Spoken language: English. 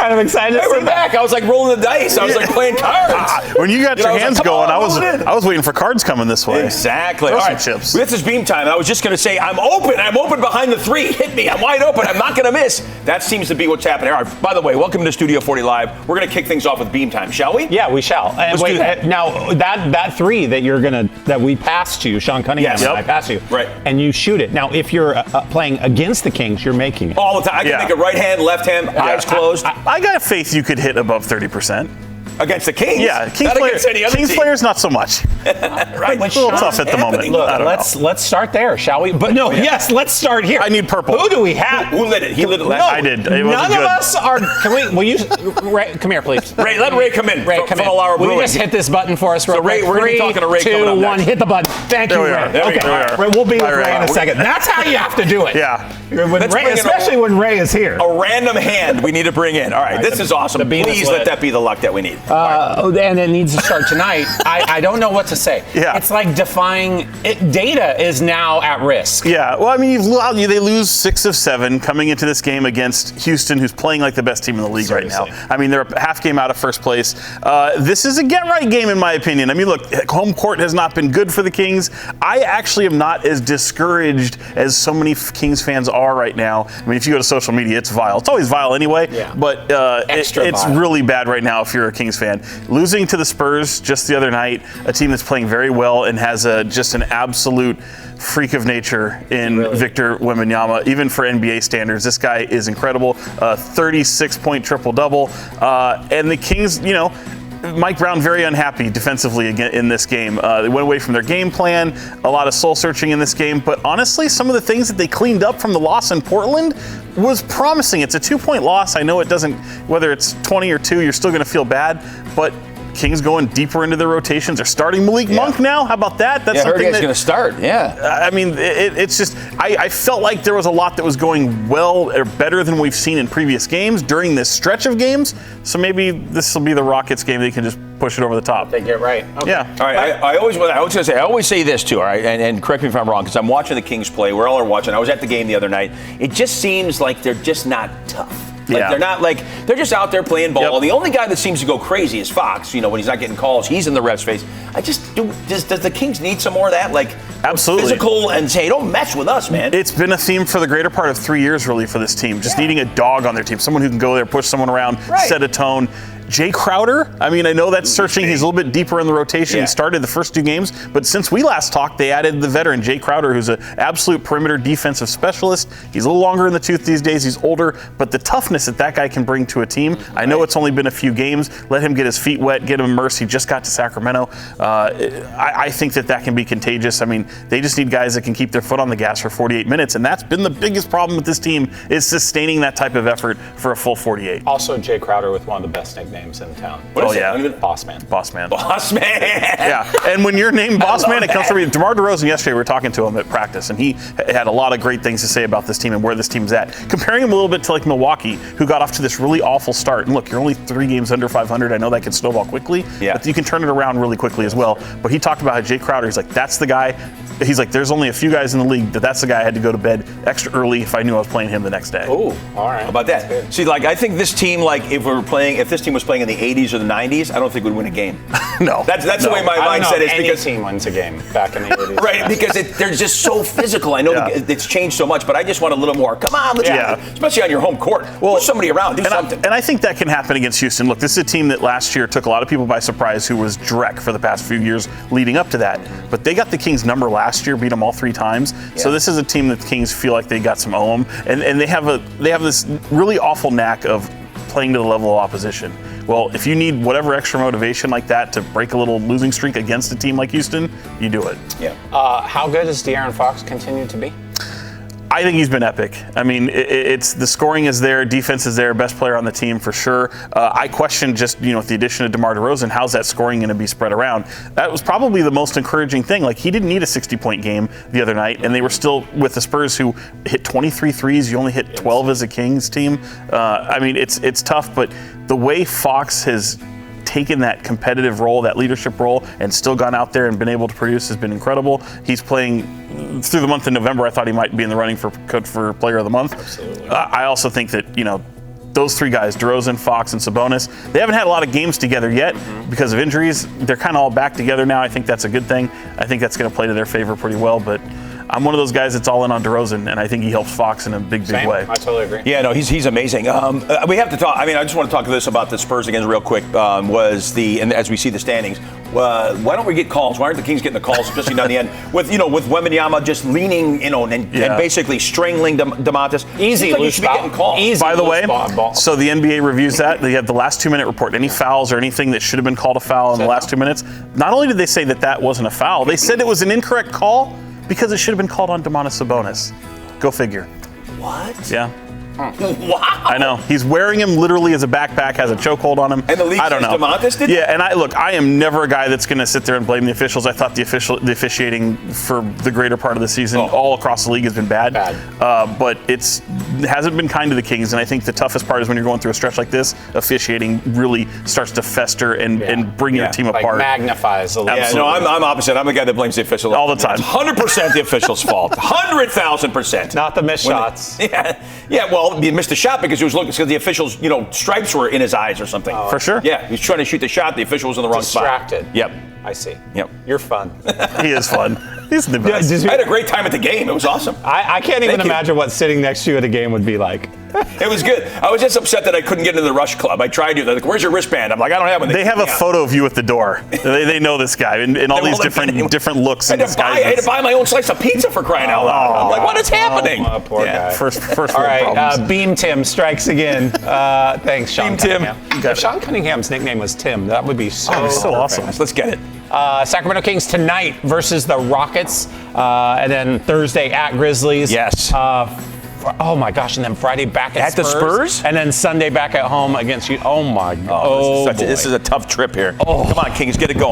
kind of excited. Hey, we're back. I was like rolling the dice. I was like playing cards. When you got your hands going, I was waiting for cards coming this way. Exactly. Throw All some right, chips. This is Beam Time. I was just going to say, I'm open. I'm open behind the three. Hit me. I'm wide open. I'm not going to miss. That seems to be what's happening. All right. By the way, welcome to Studio 40 Live. We're going to kick things off with Beam Time, shall we? Yeah, we shall. And Let's do that. Now that three that we passed you, Sean Cunningham, Yes. and I passed you, Right. and you shoot it. Now, if you're playing against the Kings, you're making it. All the time. I can make a right hand, left hand, eyes closed. I got faith you could hit above 30%. Against the Kings? Yeah, Not against any other Kings team. players not so much. Right. A little tough at the moment. Look, I don't let's start there, shall we? But no, yes, let's start here. I need purple. Who do we have? Who lit it? He lit it last I did. It wasn't None good. of us are. Will you? Ray, come here, please. Ray, let Ray come in. Ray, from, come from in. Alara Will you Brewing. just hit this button for us, real Ray, quick? we're gonna be talking to Ray 3, coming 2, up 1, next. hit the button. Thank There you, we Ray. are. There we Okay, are. Ray, we'll be with All Ray in right. a second. That's how you have to do it. Yeah. When Let's Ray, bring in especially when Ray is here. A random hand we need to bring in. All right, this is awesome. the beam is Please lit. let that be the luck that we need. And it needs to start tonight. I don't know what to say. Yeah. It's like defying it. Data is now at risk. Yeah, well, I mean, they lose 6 of 7 coming into this game against Houston, who's playing like the best team in the league right now. I mean, they're a half game out of first place. This is a get-right game, in my opinion. I mean, look, home court has not been good for the Kings. I actually am not as discouraged as so many Kings fans are right now. I mean, if you go to social media, it's vile. It's always vile anyway, but it's vile. really bad right now if you're a Kings fan. Losing to the Spurs just the other night, a team that's playing very well and has just an absolute freak of nature in Victor Wembanyama, even for NBA standards. This guy is incredible. 36-point triple-double. And the Kings, Mike Brown very unhappy defensively again in this game. They went away from their game plan, a lot of soul searching in this game, but honestly, some of the things that they cleaned up from the loss in Portland was promising. It's a 2-point loss. I know it doesn't, whether it's 20 or 2, you're still going to feel bad, but Kings going deeper into their rotations. They're starting Malik Monk now. How about that? That's something that's going to start. Yeah. I mean, it's just, I felt like there was a lot that was going well or better than we've seen in previous games during this stretch of games. So maybe this will be the Rockets game. They can just push it over the top. They get right. Okay. Yeah. All right. I always say this too. All right, and correct me if I'm wrong, because I'm watching the Kings play. We're all are watching. I was at the game the other night. It just seems like they're just not tough. They're not they're just out there playing ball. The only guy that seems to go crazy is Fox. When he's not getting calls, he's in the ref's face. Does the Kings need some more of that? Absolutely. Physical and say, don't mess with us, man. It's been a theme for the greater part of 3 years, really, for this team. Just needing a dog on their team, someone who can go there, push someone around, set a tone. Jay Crowder, I mean, I know that's searching. He's a little bit deeper in the rotation. He started the first 2 games, but since we last talked, they added the veteran Jay Crowder, who's an absolute perimeter defensive specialist. He's a little longer in the tooth these days. He's older, but the toughness that guy can bring to a team. I know it's only been a few games. Let him get his feet wet, get him immersed. He just got to Sacramento. I think that can be contagious. I mean, they just need guys that can keep their foot on the gas for 48 minutes, and that's been the biggest problem with this team is sustaining that type of effort for a full 48. Also, Jay Crowder with one of the best nicknames in town. What is it? Boss Man. Boss Man. Boss Man. Yeah, and when you're named Boss Man, it comes from you. DeMar DeRozan yesterday, we were talking to him at practice, and he had a lot of great things to say about this team and where this team's at. Comparing him a little bit to Milwaukee, who got off to this really awful start. And look, you're only 3 games under 500. I know that can snowball quickly, but you can turn it around really quickly as well. But he talked about how Jay Crowder, he's like, that's the guy. He's like, there's only a few guys in the league that's the guy I had to go to bed extra early if I knew I was playing him the next day. Oh, all right. How about that? See, I think this team, if this team was playing in the 80s or the 90s, I don't think we'd win a game. No. That's the way my mindset is. Because team wins a game back in the 80s. Right, because they're just so physical. I know it's changed so much, but I just want a little more. Come on, let's especially on your home court. Push somebody around, do something. And I think that can happen against Houston. Look, this is a team that last year took a lot of people by surprise who was Drek for the past few years leading up to that. But they got the Kings number last year, beat them all 3 times. So this is a team that the Kings feel like they got some ohm. And they have this really awful knack of playing to the level of opposition. Well, if you need whatever extra motivation like that to break a little losing streak against a team like Houston, you do it. Yeah. How good has De'Aaron Fox continued to be? I think he's been epic. I mean, it's the scoring is there, defense is there, best player on the team for sure. I question just, with the addition of DeMar DeRozan, how's that scoring going to be spread around? That was probably the most encouraging thing. He didn't need a 60-point game the other night, and they were still with the Spurs who hit 23 threes. You only hit 12 as a Kings team. I mean, it's tough, but the way Fox has taken that competitive role, that leadership role, and still gone out there and been able to produce has been incredible. He's playing through the month of November. I thought he might be in the running for player of the month. Absolutely. I also think that, those three guys, DeRozan, Fox, and Sabonis, they haven't had a lot of games together yet because of injuries. They're kind of all back together now. I think that's a good thing. I think that's going to play to their favor pretty well, but I'm one of those guys that's all in on DeRozan, and I think he helps Fox in a big way. I totally agree. Yeah, no, he's amazing. We have to talk. I mean, I just want to talk to this about the Spurs again real quick. And as we see the standings, why don't we get calls? Why aren't the Kings getting the calls, especially down the end with Wembanyama just leaning, and basically strangling Domantas? Easy Seems like he loose should be ball. getting calls. Easy. By the way, ball. so the NBA reviews that. They have the last 2-minute report. Any fouls or anything that should have been called a foul in the last 2 minutes. Not only did they say that wasn't a foul, they said it was an incorrect call because it should have been called on Domantas Sabonis. Go figure. What? Yeah. Wow. I know. He's wearing him literally as a backpack, has a chokehold on him. And the league I don't says know. Domantas did Yeah, and I am never a guy that's going to sit there and blame the officials. I thought the officiating for the greater part of the season all across the league has been bad. But it hasn't been kind to the Kings, and I think the toughest part is when you're going through a stretch like this, officiating really starts to fester and bring your team apart. Magnifies the league. Yeah, no, I'm opposite. I'm the guy that blames the official all the time. It's 100% the official's fault. 100,000%. Not the missed shots. Yeah. Well, he missed the shot because he was looking because the official's stripes were in his eyes or something. For sure. Yeah, he was trying to shoot the shot. The official was in the wrong Distracted. spot. Yep. I see. Yep. You're fun. He is fun. He's the best. I had a great time at the game. It was awesome. I can't even Thank you. imagine what sitting next to you at a game would be like. It was good. I was just upset that I couldn't get into the Rush Club. I tried to. They're like, "Where's your wristband?" I'm like, "I don't have one." They have a photo of you at the door. They know this guy and all these different looks I and had to disguises. buy my own slice of pizza for crying out loud. I'm like, what is happening? Poor guy. First All world right, problems. Beam Tim strikes again. Thanks, Sean Beam Tim. Cunningham. If Sean Cunningham's nickname was Tim, that would be so awesome. Let's get it. Sacramento Kings tonight versus the Rockets, and then Thursday at Grizzlies. Yes. Oh my gosh! And then Friday back at the Spurs, and then Sunday back at home against you. Oh my! This is a tough trip here. Come on, Kings, get it going.